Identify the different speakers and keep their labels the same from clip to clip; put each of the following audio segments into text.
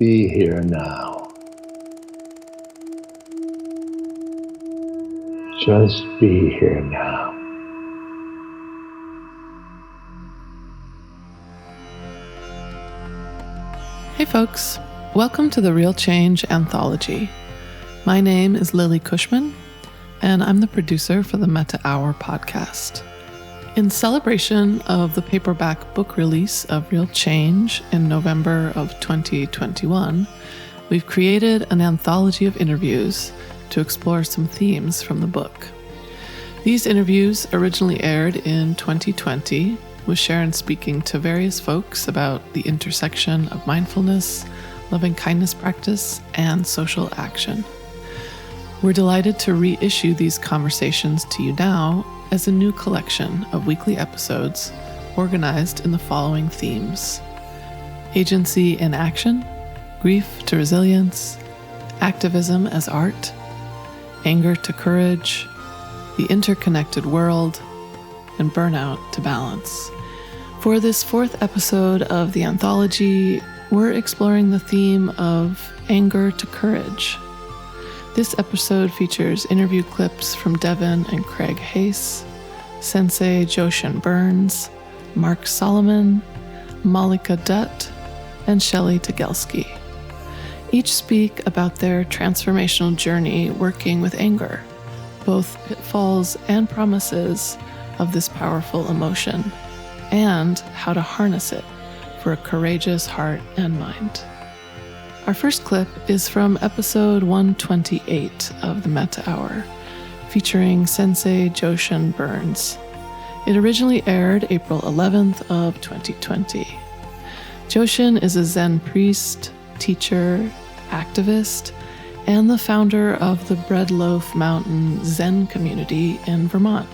Speaker 1: be here now. Just be here now.
Speaker 2: Hey folks, welcome to the Real Change Anthology. My name is Lily Cushman, and I'm the producer for the Metta Hour podcast. In celebration of the paperback book release of Real Change in November of 2021, we've created an anthology of interviews to explore some themes from the book. These interviews originally aired in 2020, with Sharon speaking to various folks about the intersection of mindfulness, lovingkindness practice, and social action. We're delighted to reissue these conversations to you now as a new collection of weekly episodes organized in the following themes: agency in action, grief to resilience, activism as art, anger to courage, the interconnected world, and burnout to balance. For this fourth episode of the anthology, we're exploring the theme of anger to courage. This episode features interview clips from Devon and Craig Hase, Sensei Joshin Byrnes, Marc Solomon, Mallika Dutt, and Shelly Tygielski. Each speak about their transformational journey working with anger, both pitfalls and promises of this powerful emotion, and how to harness it for a courageous heart and mind. Our first clip is from episode 128 of the Metta Hour, featuring Sensei Joshin Byrnes. It originally aired April 11th of 2020. Joshin is a Zen priest, teacher, activist, and the founder of the Bread Loaf Mountain Zen community in Vermont.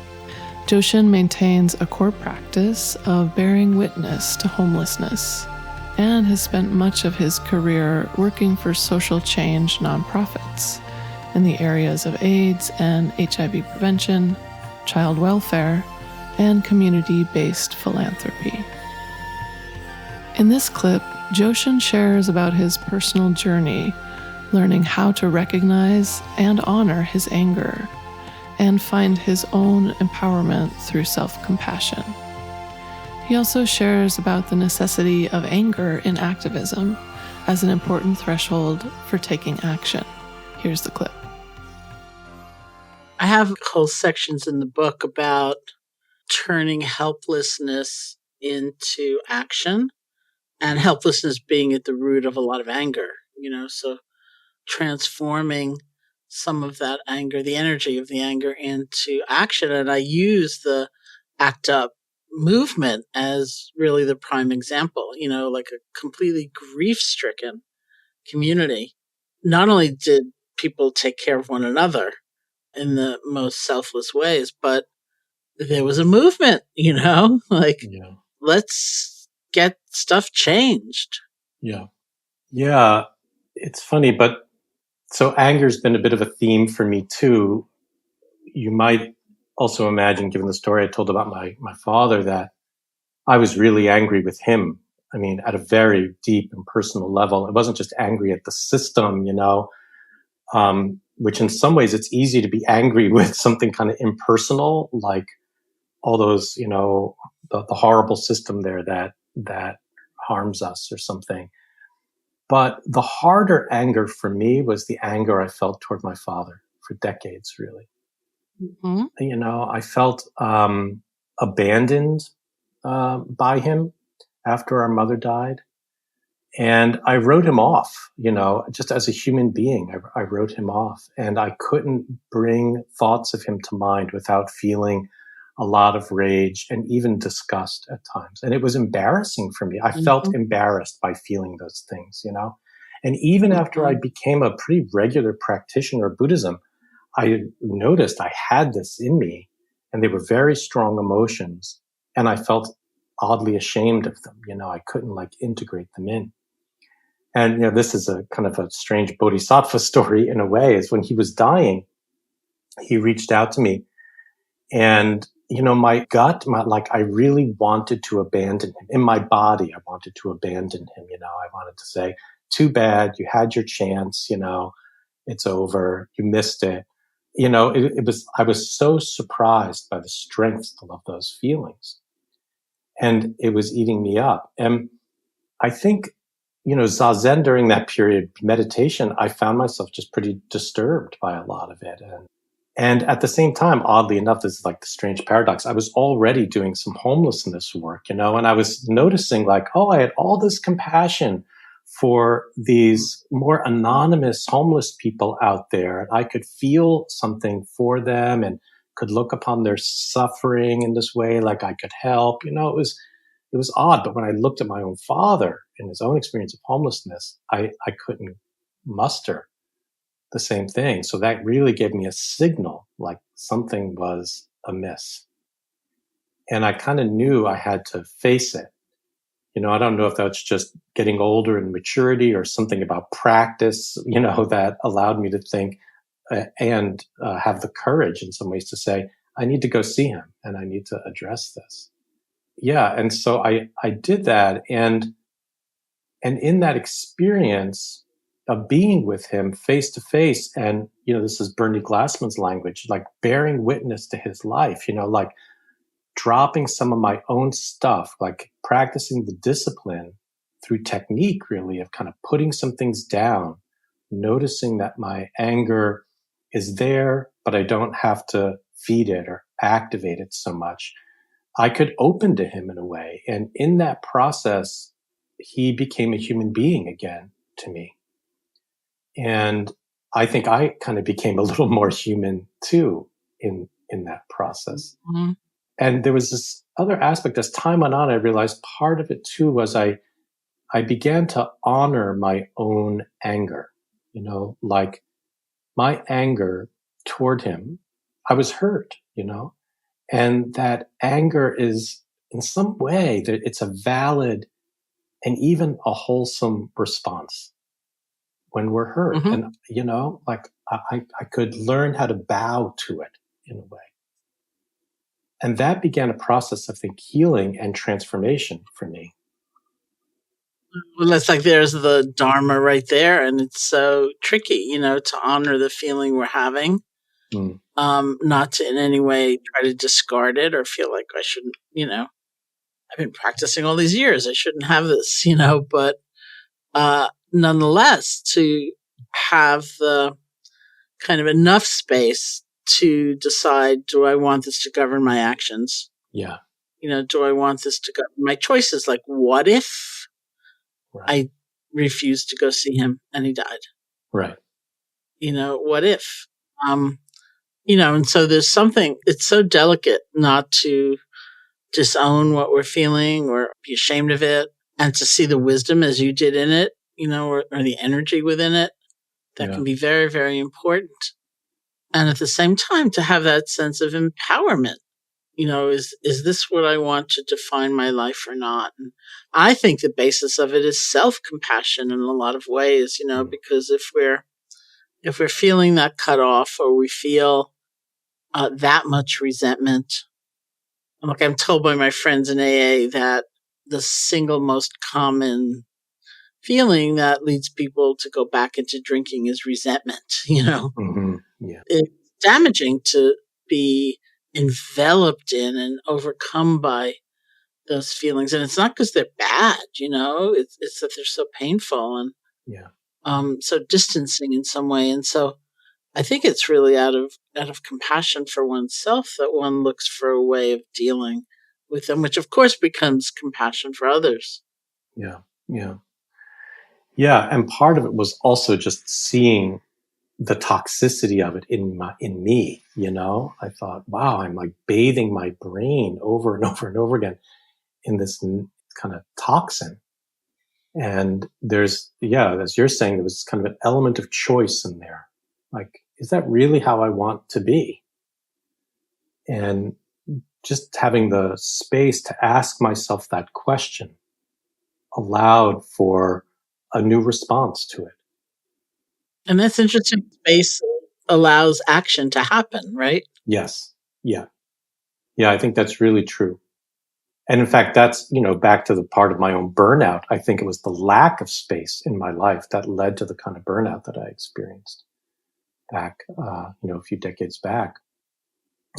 Speaker 2: Joshin maintains a core practice of bearing witness to homelessness and has spent much of his career working for social change nonprofits in the areas of AIDS and HIV prevention, child welfare, and community-based philanthropy. In this clip, Joshin shares about his personal journey, learning how to recognize and honor his anger and find his own empowerment through self-compassion. He also shares about the necessity of anger in activism as an important threshold for taking action. Here's the clip.
Speaker 3: I have whole sections in the book about turning helplessness into action, and helplessness being at the root of a lot of anger, so transforming some of that anger, the energy of the anger, into action. And I use the ACT UP movement as really the prime example, like a completely grief-stricken community. Not only did people take care of one another in the most selfless ways, but there was a movement, let's get stuff changed.
Speaker 4: Yeah. It's funny, but so anger's been a bit of a theme for me too. You might also imagine, given the story I told about my father, that I was really angry with him. I mean, at a very deep and personal level. It wasn't just angry at the system, which in some ways it's easy to be angry with something kind of impersonal, like all those, the horrible system there that harms us or something. But the harder anger for me was the anger I felt toward my father for decades, really.
Speaker 3: Mm-hmm.
Speaker 4: I felt abandoned by him after our mother died. And I wrote him off, just as a human being. I wrote him off. And I couldn't bring thoughts of him to mind without feeling a lot of rage and even disgust at times. And it was embarrassing for me. I felt embarrassed by feeling those things, And even after I became a pretty regular practitioner of Buddhism, I noticed I had this in me, and they were very strong emotions, and I felt oddly ashamed of them. I couldn't integrate them in. And, this is a kind of a strange bodhisattva story in a way, is when he was dying, he reached out to me, and my gut, I really wanted to abandon him. In my body, I wanted to abandon him. I wanted to say, too bad, you had your chance, it's over, you missed it. I was so surprised by the strength of those feelings, and it was eating me up. And I think, Zazen during that period, meditation, I found myself just pretty disturbed by a lot of it. And at the same time, oddly enough, this is like the strange paradox. I was already doing some homelessness work, and I was noticing like, oh, I had all this compassion for these more anonymous homeless people out there. And I could feel something for them and could look upon their suffering in this way, like I could help. It was odd. But when I looked at my own father and his own experience of homelessness, I couldn't muster the same thing. So that really gave me a signal, like something was amiss. And I kind of knew I had to face it. I don't know if that's just getting older and maturity or something about practice, that allowed me to think and have the courage in some ways to say, I need to go see him and I need to address this. Yeah. And so I did that. And in that experience of being with him face to face, and, this is Bernie Glassman's language, like bearing witness to his life, like dropping some of my own stuff, like practicing the discipline through technique, really, of kind of putting some things down, noticing that my anger is there, but I don't have to feed it or activate it so much. I could open to him in a way. And in that process, he became a human being again to me. And I think I kind of became a little more human too in that process.
Speaker 3: Mm-hmm.
Speaker 4: And there was this other aspect. As time went on, I realized part of it too was I began to honor my own anger. Like my anger toward him, I was hurt, and that anger is in some way that it's a valid and even a wholesome response when we're hurt.
Speaker 3: Mm-hmm.
Speaker 4: And, like I could learn how to bow to it in a way. And that began a process, I think, healing and transformation for me.
Speaker 3: Well, that's like there's the Dharma right there. And it's so tricky, to honor the feeling we're having, not to in any way try to discard it or feel like I shouldn't, I've been practicing all these years. I shouldn't have this, but nonetheless, to have the kind of enough space to decide, do I want this to govern my actions?
Speaker 4: Yeah.
Speaker 3: Do I want this to govern my choices? Like, what if I refused to go see him and he died?
Speaker 4: Right.
Speaker 3: What if? And so there's something, it's so delicate not to disown what we're feeling or be ashamed of it, and to see the wisdom as you did in it, or the energy within it. That can be very, very important. And at the same time, to have that sense of empowerment. Is this what I want to define my life or not? And I think the basis of it is self-compassion in a lot of ways, because if we're feeling that cut off, or we feel that much resentment, like I'm told by my friends in AA that the single most common feeling that leads people to go back into drinking is resentment,
Speaker 4: Mm-hmm. Yeah.
Speaker 3: It's damaging to be enveloped in and overcome by those feelings. And it's not because they're bad, it's that they're so painful and so distancing in some way. And so I think it's really out of compassion for oneself that one looks for a way of dealing with them, which of course becomes compassion for others.
Speaker 4: Yeah. Yeah. Yeah. And part of it was also just seeing the toxicity of it in me, I thought, wow, I'm like bathing my brain over and over and over again in this kind of toxin. And there's, as you're saying, there was kind of an element of choice in there. Like, is that really how I want to be? And just having the space to ask myself that question allowed for a new response to it.
Speaker 3: And that's interesting. Space allows action to happen, right?
Speaker 4: Yes. Yeah. Yeah, I think that's really true. And in fact, that's, back to the part of my own burnout. I think it was the lack of space in my life that led to the kind of burnout that I experienced back, a few decades back.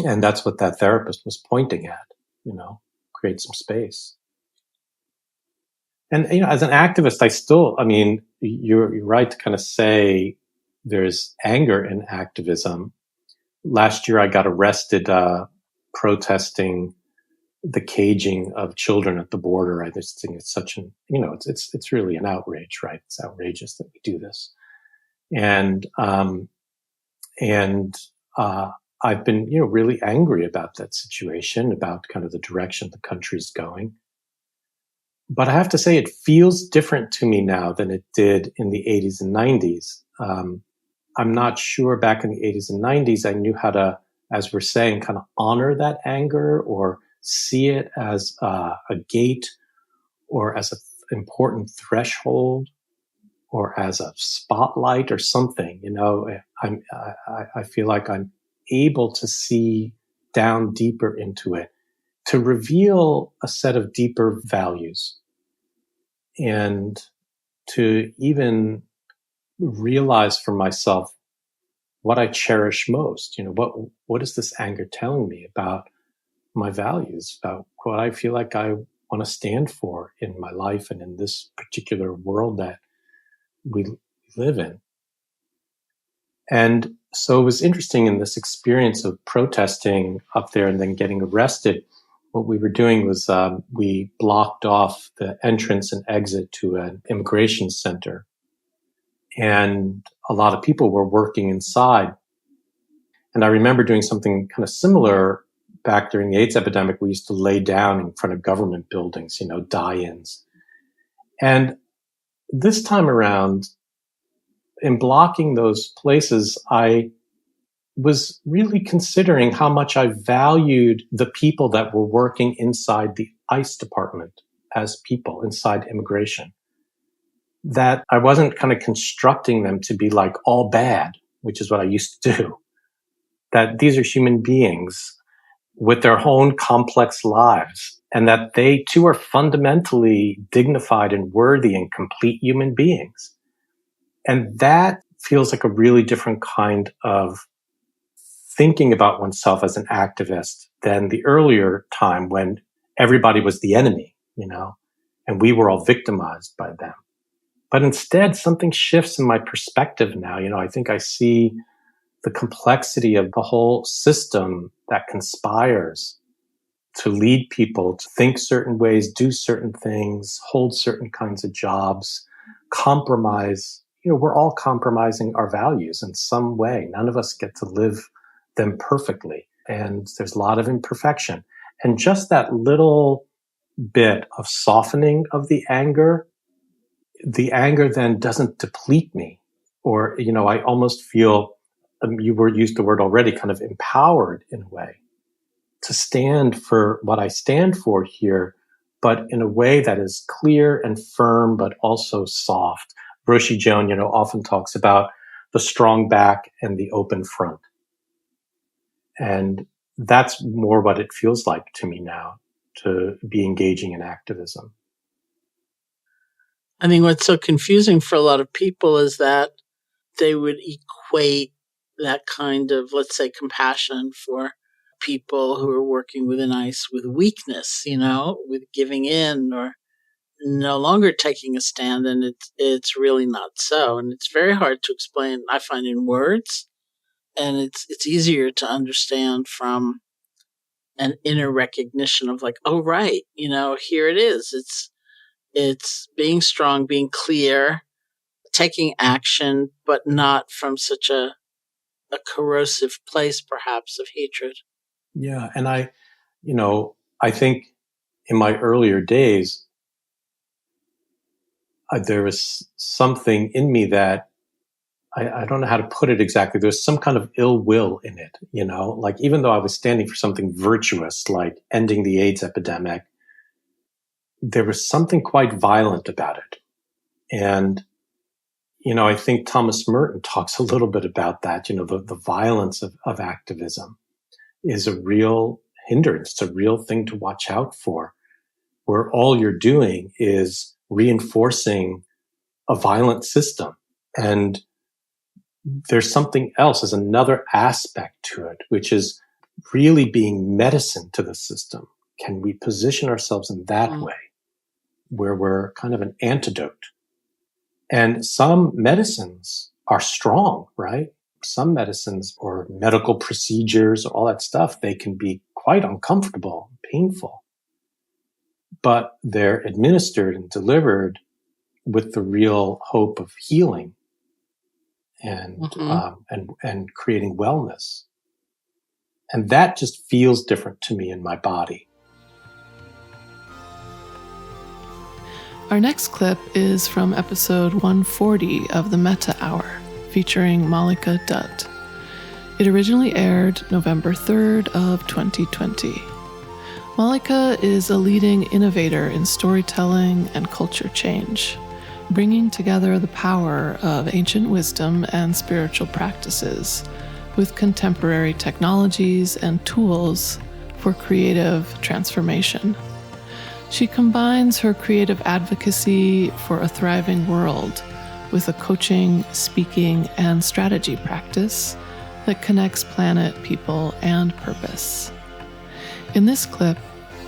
Speaker 4: And that's what that therapist was pointing at, create some space. And, as an activist, you're right to kind of say there's anger in activism. Last year, I got arrested protesting the caging of children at the border. I just think it's such it's really an outrage, right? It's outrageous that we do this. And I've been, really angry about that situation, about kind of the direction the country's going. But I have to say, it feels different to me now than it did in the 80s and 90s. I'm not sure back in the 80s and 90s, I knew how to, as we're saying, kind of honor that anger or see it as a gate or as an important threshold or as a spotlight or something. I feel like I'm able to see down deeper into it, to reveal a set of deeper values and to even realize for myself what I cherish most. What is this anger telling me about my values, about what I feel like I want to stand for in my life and in this particular world that we live in. And so it was interesting in this experience of protesting up there and then getting arrested. What we were doing was we blocked off the entrance and exit to an immigration center. And a lot of people were working inside. And I remember doing something kind of similar back during the AIDS epidemic. We used to lay down in front of government buildings, die-ins. And this time around, in blocking those places, I was really considering how much I valued the people that were working inside the ICE department as people inside immigration. That I wasn't kind of constructing them to be like all bad, which is what I used to do. That these are human beings with their own complex lives, and that they too are fundamentally dignified and worthy and complete human beings. And that feels like a really different kind of thinking about oneself as an activist than the earlier time when everybody was the enemy, and we were all victimized by them. But instead, something shifts in my perspective now. I think I see the complexity of the whole system that conspires to lead people to think certain ways, do certain things, hold certain kinds of jobs, compromise. We're all compromising our values in some way. None of us get to live them perfectly. And there's a lot of imperfection. And just that little bit of softening of the anger then doesn't deplete me. Or, I almost feel, you used the word already, kind of empowered in a way to stand for what I stand for here, but in a way that is clear and firm, but also soft. Roshi Joan, often talks about the strong back and the open front. And that's more what it feels like to me now, to be engaging in activism.
Speaker 3: I think what's so confusing for a lot of people is that they would equate that kind of, let's say, compassion for people who are working within ICE with weakness, with giving in or no longer taking a stand. And it's really not so. And it's very hard to explain, I find, in words. And it's easier to understand from an inner recognition of like, oh, right, here it is. It's being strong, being clear, taking action, but not from such a corrosive place, perhaps, of hatred.
Speaker 4: Yeah. And I think in my earlier days, there was something in me that I don't know how to put it exactly. There's some kind of ill will in it, like even though I was standing for something virtuous, like ending the AIDS epidemic, there was something quite violent about it. And, I think Thomas Merton talks a little bit about that, the violence of activism is a real hindrance. It's a real thing to watch out for. where all you're doing is reinforcing a violent system. And there's something else, there's another aspect to it, which is really being medicine to the system. Can we position ourselves in that way, where we're kind of an antidote? And some medicines are strong, right? Some medicines or medical procedures, all that stuff, they can be quite uncomfortable, painful, but they're administered and delivered with the real hope of healing and and creating wellness. And that just feels different to me in my body.
Speaker 2: Our next clip is from episode 140 of the Metta Hour, featuring Mallika Dutt. It originally aired November 3rd of 2020. Mallika is a leading innovator in storytelling and culture change, bringing together the power of ancient wisdom and spiritual practices with contemporary technologies and tools for creative transformation. She combines her creative advocacy for a thriving world with a coaching, speaking, and strategy practice that connects planet, people, and purpose. In this clip,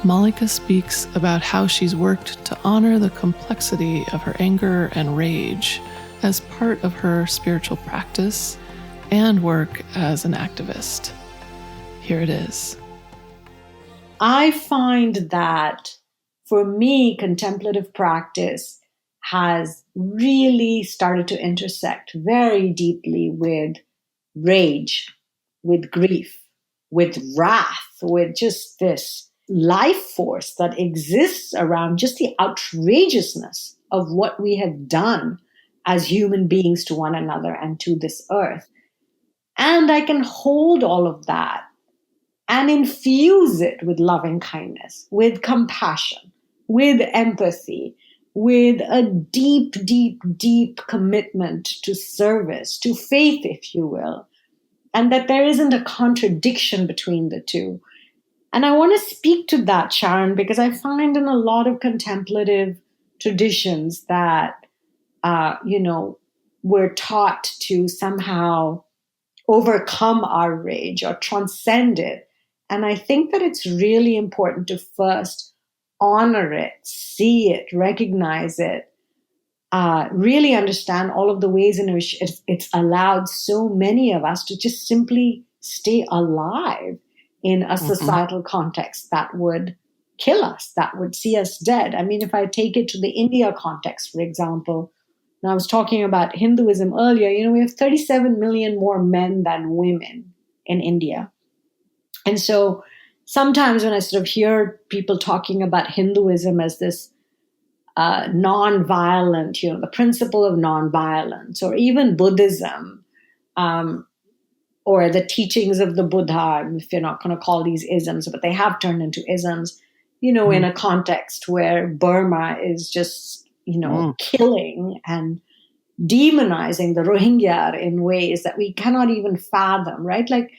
Speaker 2: Mallika speaks about how she's worked to honor the complexity of her anger and rage as part of her spiritual practice and work as an activist. Here it is.
Speaker 5: I find that for me, contemplative practice has really started to intersect very deeply with rage, with grief, with wrath, with just this life force that exists around just the outrageousness of what we have done as human beings to one another and to this earth. And I can hold all of that and infuse it with loving kindness, with compassion, with empathy, with a deep, deep, deep commitment to service, to faith, if you will, and that there isn't a contradiction between the two. And I want to speak to that, Sharon, because I find in a lot of contemplative traditions that, we're taught to somehow overcome our rage or transcend it. And I think that it's really important to first honor it, see it, recognize it, really understand all of the ways in which it's allowed so many of us to just simply stay alive in a societal context that would kill us, that would see us dead. I mean, if I take it to the India context, for example, and I was talking about Hinduism earlier, we have 37 million more men than women in India. And so sometimes when I sort of hear people talking about Hinduism as this non-violent, the principle of non-violence, or even Buddhism, or the teachings of the Buddha, if you're not going to call these isms, but they have turned into isms, in a context where Burma is just, killing and demonizing the Rohingya in ways that we cannot even fathom, right? Like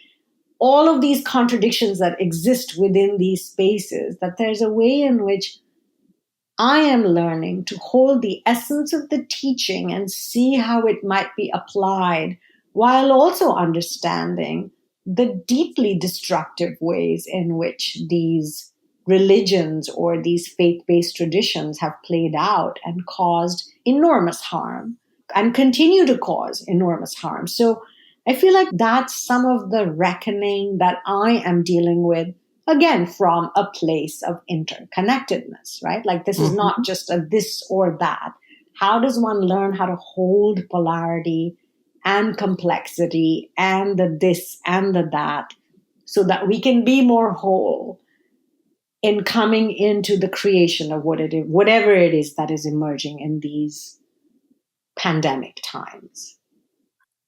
Speaker 5: all of these contradictions that exist within these spaces, that there's a way in which I am learning to hold the essence of the teaching and see how it might be applied, while also understanding the deeply destructive ways in which these religions or these faith-based traditions have played out and caused enormous harm and continue to cause enormous harm. So I feel like that's some of the reckoning that I am dealing with, again, from a place of interconnectedness, right? Like this is not just a this or that. How does one learn how to hold polarity and complexity and the this and the that so that we can be more whole in coming into the creation of whatever it is that is emerging in these pandemic times?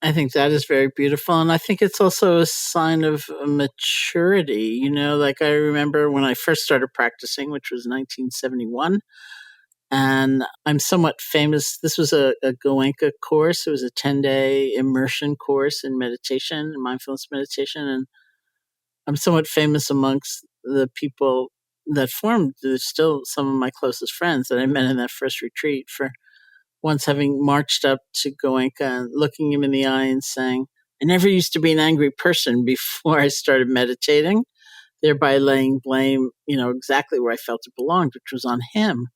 Speaker 3: I think that is very beautiful. And I think it's also a sign of maturity. Like I remember when I first started practicing, which was 1971, and I'm somewhat famous. This was a Goenka course. It was a 10-day immersion course in meditation, mindfulness meditation. And I'm somewhat famous amongst the people that formed. There's still some of my closest friends that I met in that first retreat for once having marched up to Goenka and looking him in the eye and saying, I never used to be an angry person before I started meditating, thereby laying blame, exactly where I felt it belonged, which was on him.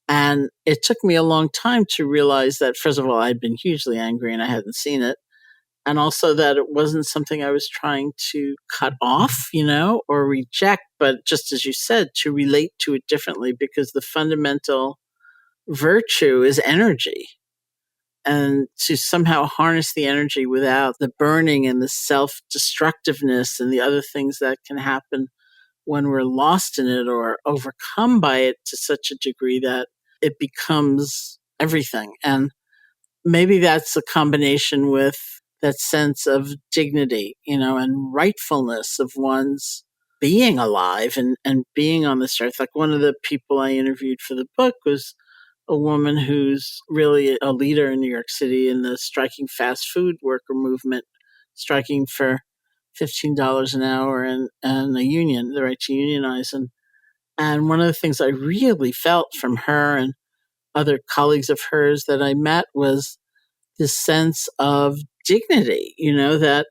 Speaker 3: And it took me a long time to realize that, first of all, I'd been hugely angry and I hadn't seen it. And also that it wasn't something I was trying to cut off, or reject, but just as you said, to relate to it differently, because the fundamental virtue is energy. And to somehow harness the energy without the burning and the self-destructiveness and the other things that can happen when we're lost in it or overcome by it to such a degree that it becomes everything. And maybe that's a combination with that sense of dignity, and rightfulness of one's being alive and being on this earth. Like one of the people I interviewed for the book was a woman who's really a leader in New York City in the striking fast food worker movement, striking for $15 an hour and a union, the right to unionize. And one of the things I really felt from her and other colleagues of hers that I met was this sense of dignity, that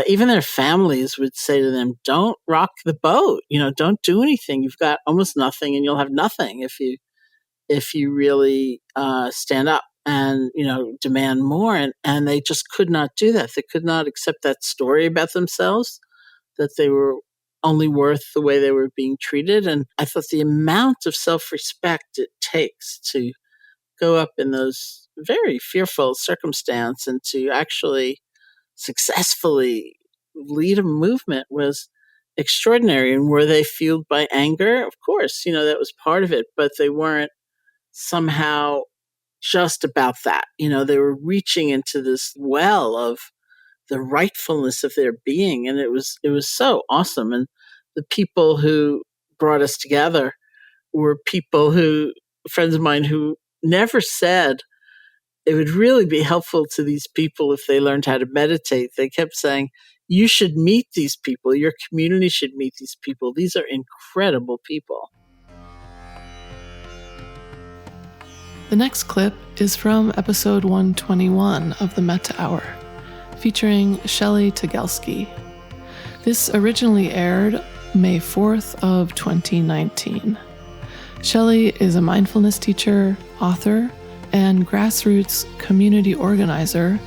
Speaker 3: even their families would say to them, don't rock the boat, don't do anything. You've got almost nothing and you'll have nothing if you really stand up and, demand more. And they just could not do that. They could not accept that story about themselves, that they were only worth the way they were being treated. And I thought the amount of self-respect it takes to go up in those very fearful circumstance and to actually successfully lead a movement was extraordinary. And were they fueled by anger? Of course, that was part of it, but they weren't somehow just about that. They were reaching into this well of the rightfulness of their being. And it was so awesome. And the people who brought us together were friends of mine who never said it would really be helpful to these people if they learned how to meditate. They kept saying, you should meet these people. Your community should meet these people. These are incredible people.
Speaker 2: The next clip is from episode 121 of the Metta Hour, featuring Shelly Tygielski. This originally aired May 4th of 2019. Shelly is a mindfulness teacher, author, and grassroots community organizer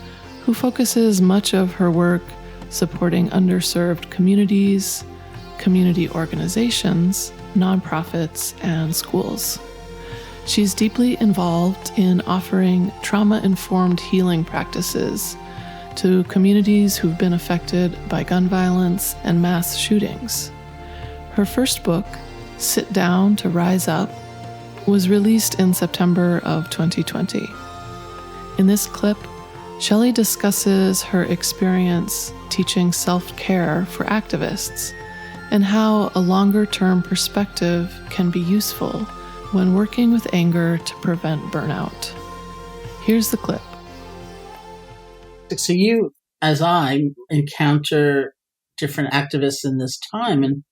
Speaker 2: who focuses much of her work supporting underserved communities, community organizations, nonprofits, and schools. She's deeply involved in offering trauma-informed healing practices to communities who've been affected by gun violence and mass shootings. Her first book, Sit Down to Rise Up, was released in September of 2020. In this clip, Shelly discusses her experience teaching self-care for activists and how a longer-term perspective can be useful when working with anger to prevent burnout. Here's the clip.
Speaker 3: So you, as I, encounter different activists in this time, and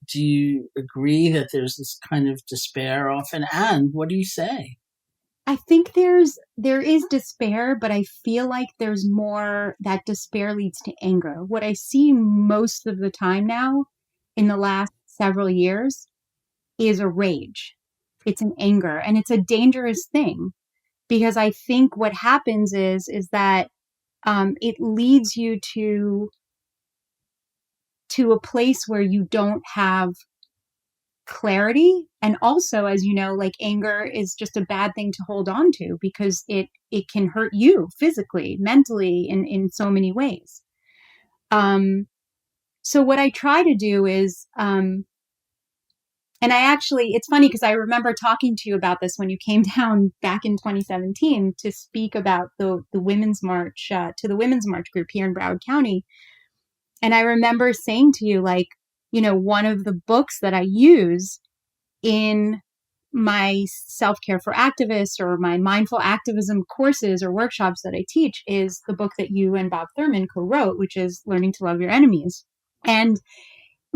Speaker 3: do you agree that there's this kind of despair often? And what do you say?
Speaker 6: I think there is despair, but I feel like there's more that despair leads to anger. What I see most of the time now in the last several years is a rage. It's an anger, and it's a dangerous thing because I think what happens is that it leads you to a place where you don't have clarity. And also, as you know, like anger is just a bad thing to hold on to because it can hurt you physically, mentally, in so many ways. So what I try to do is, and it's funny because I remember talking to you about this when you came down back in 2017 to speak about the Women's March, to the Women's March group here in Broward County. And I remember saying to you, like, one of the books that I use in my self-care for activists or my mindful activism courses or workshops that I teach is the book that you and Bob Thurman co-wrote, which is Learning to Love Your Enemies. And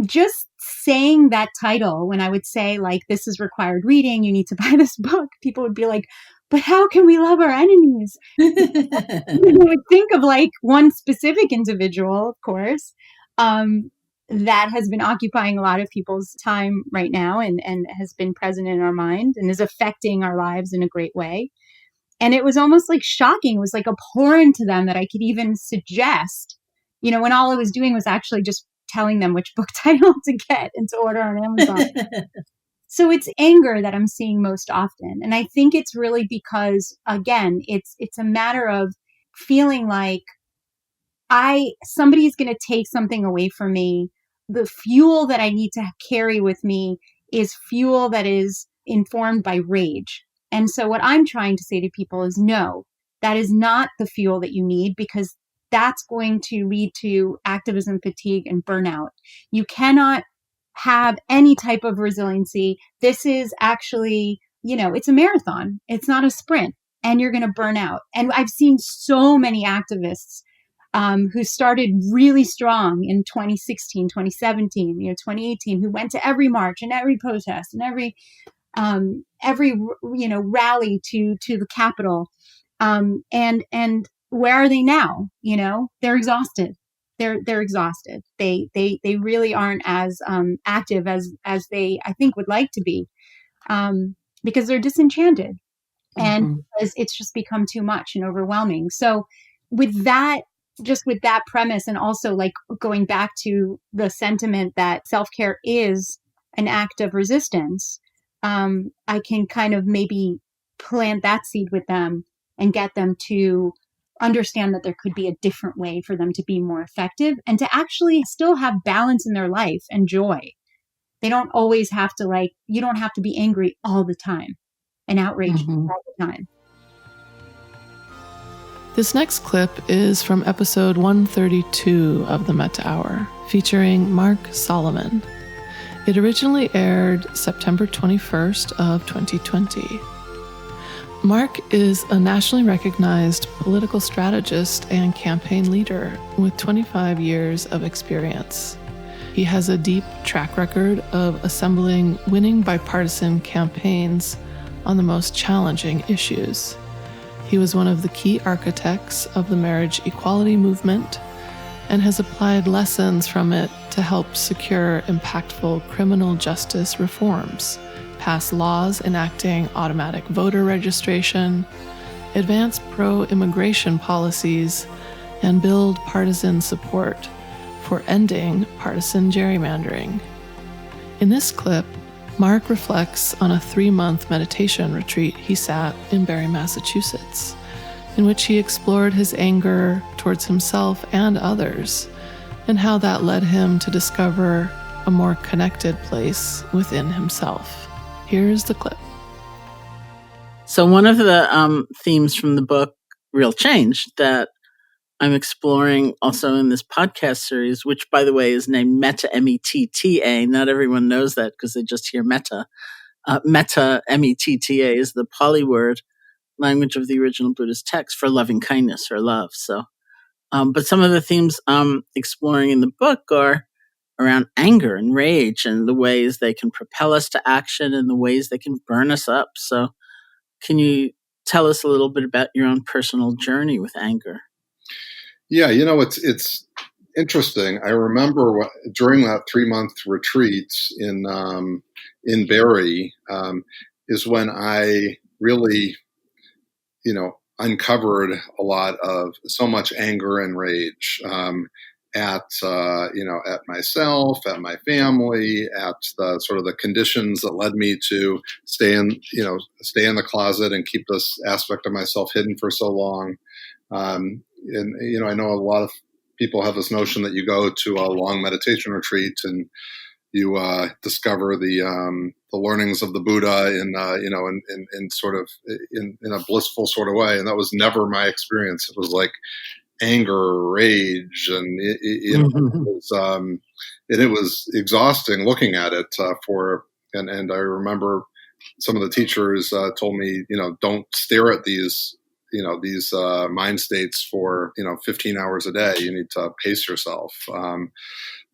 Speaker 6: just saying that title, when I would say, like, this is required reading, you need to buy this book, people would be like, but how can we love our enemies? You would think of like one specific individual, of course, that has been occupying a lot of people's time right now and has been present in our mind and is affecting our lives in a great way. And it was almost like shocking. It was like abhorrent to them that I could even suggest, when all I was doing was actually just telling them which book title to get and to order on Amazon. So it's anger that I'm seeing most often. And I think it's really because, again, it's a matter of feeling like somebody's going to take something away from me. The fuel that I need to carry with me is fuel that is informed by rage. And so what I'm trying to say to people is, no, that is not the fuel that you need, because that's going to lead to activism fatigue and burnout. You cannot have any type of resiliency. This is actually, it's a marathon. It's not a sprint, and you're going to burn out. And I've seen so many activists who started really strong in 2016, 2017, 2018, who went to every march and every protest and every rally to the Capitol. And where are they now? They're exhausted. They're exhausted. They really aren't as active as they, I think, would like to be, because they're disenchanted. And it's just become too much and overwhelming. So with that premise, and also like going back to the sentiment that self-care is an act of resistance, I can kind of maybe plant that seed with them and get them to understand that there could be a different way for them to be more effective and to actually still have balance in their life and joy. They don't always have to you don't have to be angry all the time and outraged all the time.
Speaker 2: This next clip is from episode 132 of the Metta Hour, featuring Marc Solomon. It originally aired September 21st of 2020. Marc is a nationally recognized political strategist and campaign leader with 25 years of experience. He has a deep track record of assembling winning bipartisan campaigns on the most challenging issues. He was one of the key architects of the marriage equality movement and has applied lessons from it to help secure impactful criminal justice reforms, pass laws enacting automatic voter registration, advance pro-immigration policies, and build partisan support for ending partisan gerrymandering. In this clip, Marc reflects on a 3-month meditation retreat he sat in Barre, Massachusetts, in which he explored his anger towards himself and others, and how that led him to discover a more connected place within himself. Here's the clip.
Speaker 3: So one of the themes from the book, Real Change, that I'm exploring also in this podcast series, which, by the way, is named Metta, M-E-T-T-A. Not everyone knows that because they just hear Metta. Metta, M-E-T-T-A, is the Pali word, language of the original Buddhist text, for loving kindness or love. So, but some of the themes I'm exploring in the book are around anger and rage and the ways they can propel us to action and the ways they can burn us up. So can you tell us a little bit about your own personal journey with anger?
Speaker 7: Yeah, it's interesting. I remember during that 3-month retreat in Barre is when I really, uncovered a lot of so much anger and rage at myself, at my family, at the sort of the conditions that led me to stay in the closet and keep this aspect of myself hidden for so long. And I know a lot of people have this notion that you go to a long meditation retreat and you discover the learnings of the Buddha in sort of in a blissful sort of way, and that was never my experience. It was like anger, rage, and it was exhausting looking at it. And I remember some of the teachers told me, don't stare at these mind states for 15 hours a day. You need to pace yourself.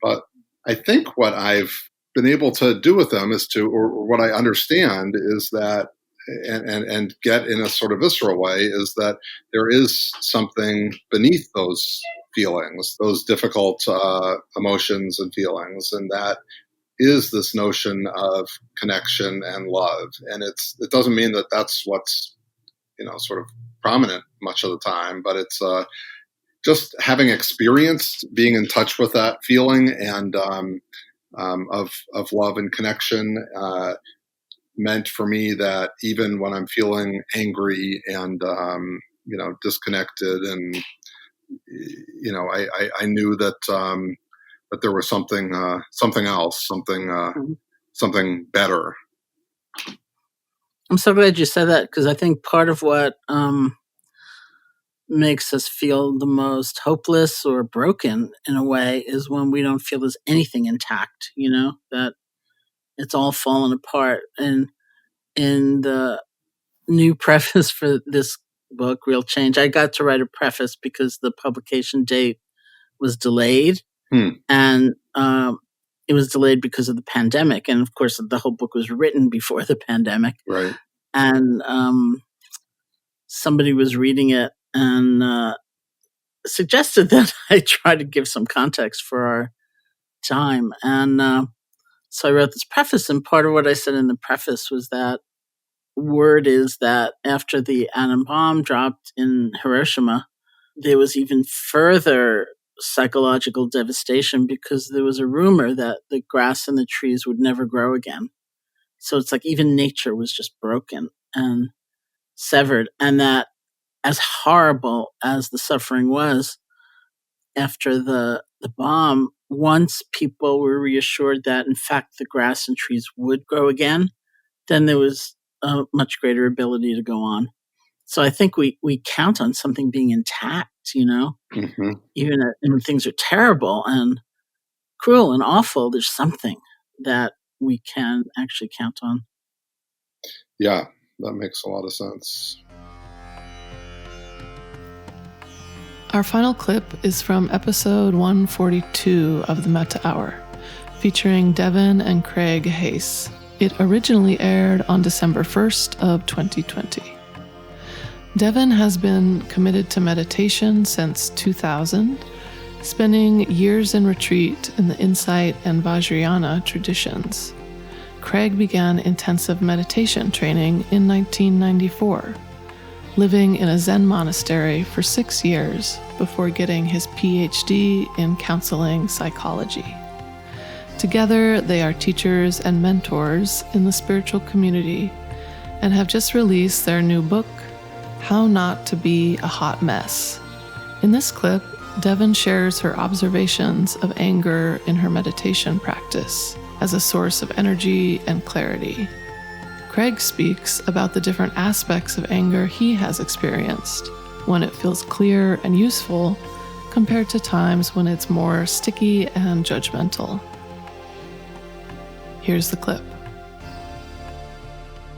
Speaker 7: But I think what I've been able to do with them is or what I understand is that, and get in a sort of visceral way, is that there is something beneath those feelings, those difficult emotions and feelings, and that is this notion of connection and love. And it doesn't mean that that's what's, sort of prominent much of the time, but it's just having experienced being in touch with that feeling and of love and connection meant for me that even when I'm feeling angry and disconnected, and I knew that that there was something else, something better.
Speaker 3: I'm so glad you said that, because I think part of what makes us feel the most hopeless or broken in a way is when we don't feel there's anything intact, that it's all fallen apart. And in the new preface for this book, Real Change, I got to write a preface because the publication date was delayed. And it was delayed because of the pandemic. And of course, the whole book was written before the pandemic.
Speaker 7: Right.
Speaker 3: And somebody was reading it and suggested that I try to give some context for our time. And so I wrote this preface, and part of what I said in the preface was that word is that after the atom bomb dropped in Hiroshima, there was even further psychological devastation because there was a rumor that the grass and the trees would never grow again. So it's like even nature was just broken and severed, and that as horrible as the suffering was after the bomb, once people were reassured that in fact the grass and trees would grow again, then there was a much greater ability to go on. So I think we count on something being intact,
Speaker 7: Mm-hmm.
Speaker 3: Even when things are terrible and cruel and awful, there's something that we can actually count on.
Speaker 7: Yeah, that makes a lot of sense.
Speaker 2: Our final clip is from episode 142 of the Metta Hour, featuring Devon and Craig Hase. It originally aired on December 1st of 2020. Devon has been committed to meditation since 2000, spending years in retreat in the Insight and Vajrayana traditions. Craig began intensive meditation training in 1994, living in a Zen monastery for 6 years before getting his PhD in counseling psychology. Together, they are teachers and mentors in the spiritual community and have just released their new book, How Not to Be a Hot Mess. In this clip, Devon shares her observations of anger in her meditation practice as a source of energy and clarity. Craig speaks about the different aspects of anger he has experienced, when it feels clear and useful compared to times when it's more sticky and judgmental. Here's the clip.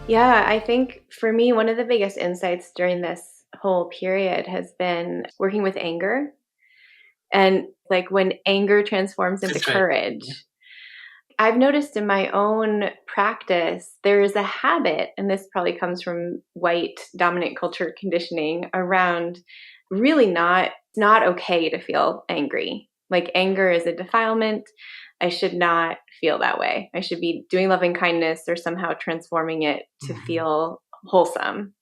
Speaker 8: Yeah, I think for me, one of the biggest insights during this whole period has been working with anger. And like when anger transforms into courage. Yeah. I've noticed in my own practice, there is a habit, and this probably comes from white dominant culture conditioning around really not okay to feel angry. Like anger is a defilement. I should not feel that way. I should be doing loving kindness or somehow transforming it to feel wholesome.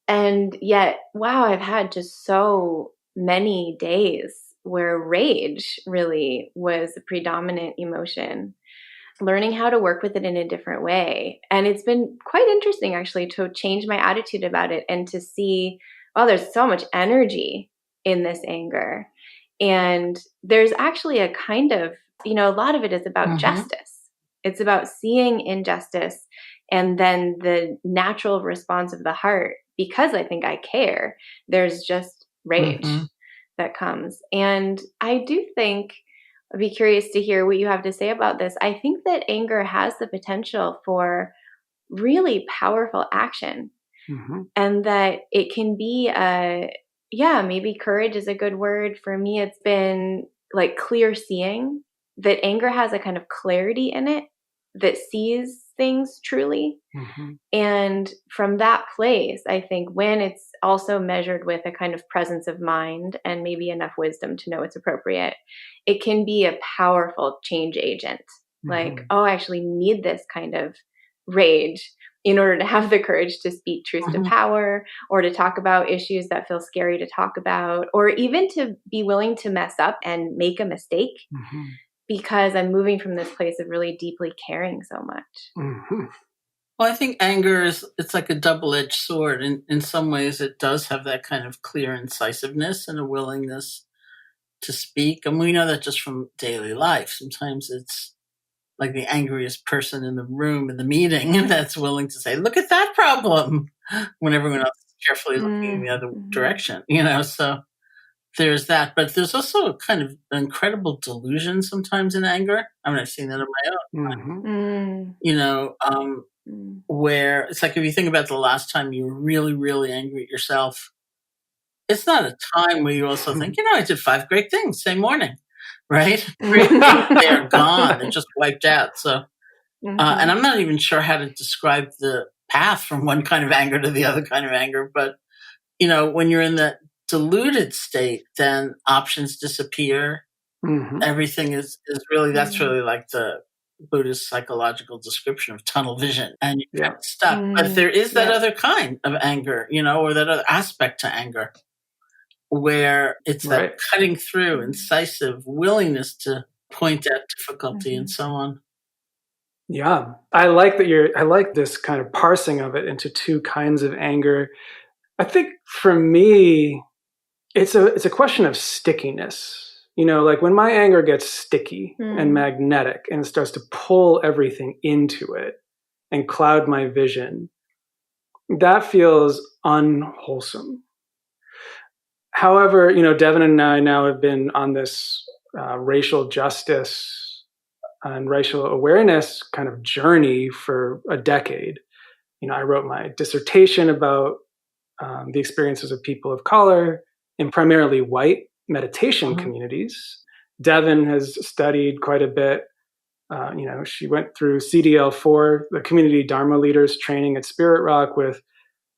Speaker 8: And yet, wow, I've had just so many days where rage really was the predominant emotion, learning how to work with it in a different way. And it's been quite interesting actually to change my attitude about it and to see, oh, there's so much energy in this anger. And there's actually a kind of, a lot of it is about justice. It's about seeing injustice and then the natural response of the heart, because I think I care, there's just rage that comes. And I do think, I'd be curious to hear what you have to say about this. I think that anger has the potential for really powerful action and that it can be maybe courage is a good word. For me, it's been like clear seeing that anger has a kind of clarity in it that sees things truly. Mm-hmm. And from that place, I think when it's also measured with a kind of presence of mind and maybe enough wisdom to know it's appropriate, it can be a powerful change agent. Mm-hmm. Like, oh, I actually need this kind of rage in order to have the courage to speak truth mm-hmm. to power, or to talk about issues that feel scary to talk about, or even to be willing to mess up and make a mistake. Mm-hmm. Because I'm moving from this place of really deeply caring so much.
Speaker 3: Mm-hmm. Well, I think anger it's like a double-edged sword. In some ways, it does have that kind of clear incisiveness and a willingness to speak. And we know that just from daily life. Sometimes it's like the angriest person in the room, in the meeting, that's willing to say, look at that problem, when everyone else is carefully looking in the other direction, so there's that. But there's also a kind of incredible delusion sometimes in anger. I mean, I've seen that in my own life. Where it's like, if you think about the last time you were really, really angry at yourself, it's not a time where you also think, I did 5 great things same morning, right? They're gone. They're just wiped out. So, and I'm not even sure how to describe the path from one kind of anger to the other kind of anger. But, when you're in that deluded state, then options disappear. Mm-hmm. Everything is really, that's really like the Buddhist psychological description of tunnel vision, and you get stuck. But there is that other kind of anger, or that other aspect to anger, where it's that cutting through, incisive willingness to point at difficulty and so on.
Speaker 9: Yeah, I like that I like this kind of parsing of it into 2 kinds of anger. I think for me, it's a question of stickiness. Like when my anger gets sticky and magnetic and starts to pull everything into it and cloud my vision, that feels unwholesome. However, Devon and I now have been on this racial justice and racial awareness kind of journey for a decade. I wrote my dissertation about the experiences of people of color in primarily white meditation communities. Devon has studied quite a bit. She went through CDL4, the Community Dharma Leaders Training at Spirit Rock, with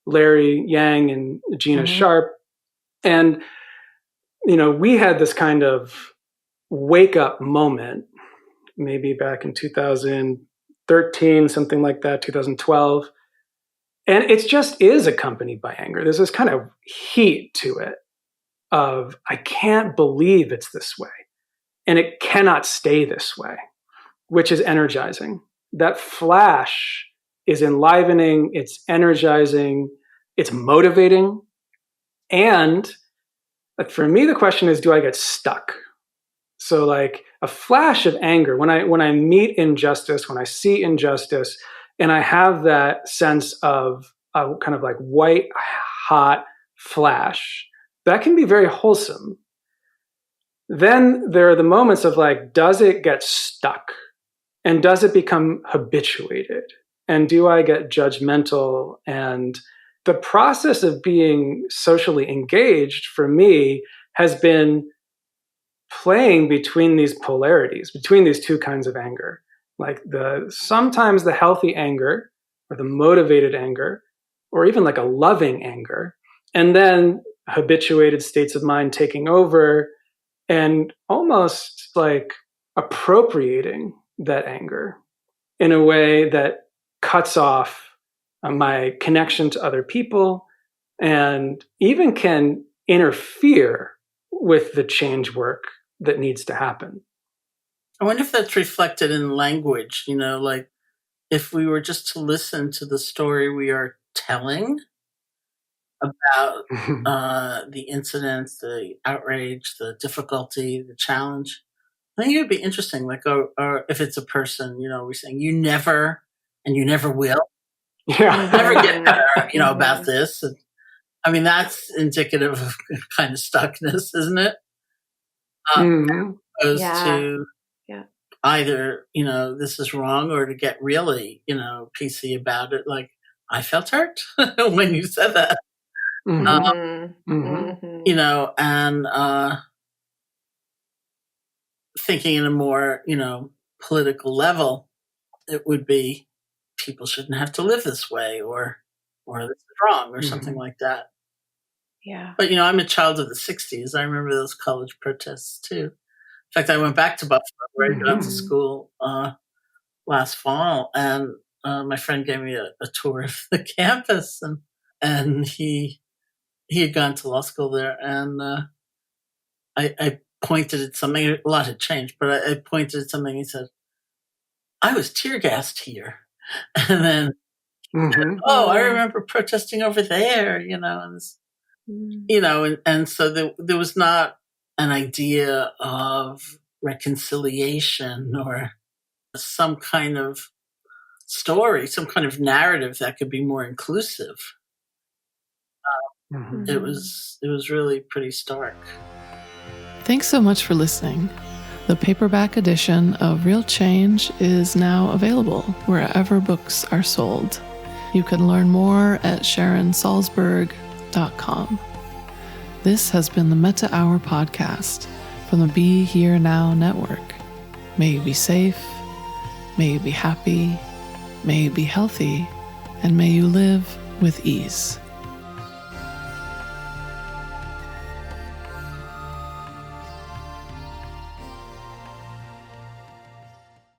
Speaker 9: Larry Yang and Gina Sharp. And, we had this kind of wake up moment, maybe back in 2013, something like that, 2012. And it just is accompanied by anger. There's this kind of heat to it of, I can't believe it's this way. And it cannot stay this way, which is energizing. That flash is enlivening, it's energizing, it's motivating. And for me, the question is, do I get stuck? So like a flash of anger, when I meet injustice, when I see injustice, and I have that sense of a kind of like white hot flash, that can be very wholesome. Then there are the moments of like, does it get stuck? And does it become habituated? And do I get judgmental? And the process of being socially engaged for me has been playing between these polarities, between these 2 kinds of anger. Like sometimes the healthy anger or the motivated anger, or even like a loving anger, and then habituated states of mind taking over and almost like appropriating that anger in a way that cuts off my connection to other people and even can interfere with the change work that needs to happen.
Speaker 3: I wonder if that's reflected in language, like if we were just to listen to the story we are telling about the incidents, the outrage, the difficulty, the challenge. I think it would be interesting, like, or if it's a person, we're saying, you never, and you never will.
Speaker 9: Yeah.
Speaker 3: Never get better, about this. And, I mean, that's indicative of kind of stuckness, isn't it? Opposed to either, this is wrong, or to get really, PC about it. Like, I felt hurt when you said that. And thinking in a more, political level, it would be people shouldn't have to live this way, or this is wrong, or something like that.
Speaker 8: Yeah.
Speaker 3: But, I'm a child of the 60s. I remember those college protests too. In fact, I went back to Buffalo, where I went to school last fall, and my friend gave me a tour of the campus, and he had gone to law school there, and I pointed at something. A lot had changed, but I pointed at something. He said, "I was tear gassed here," and then, "Oh, I remember protesting over there," and so there was not an idea of reconciliation or some kind of story, some kind of narrative that could be more inclusive. It was really pretty stark.
Speaker 2: Thanks so much for listening. The paperback edition of Real Change is now available wherever books are sold. You can learn more at SharonSalzberg.com. This has been the Metta Hour podcast from the Be Here Now Network. May you be safe, may you be happy, may you be healthy, and may you live with ease.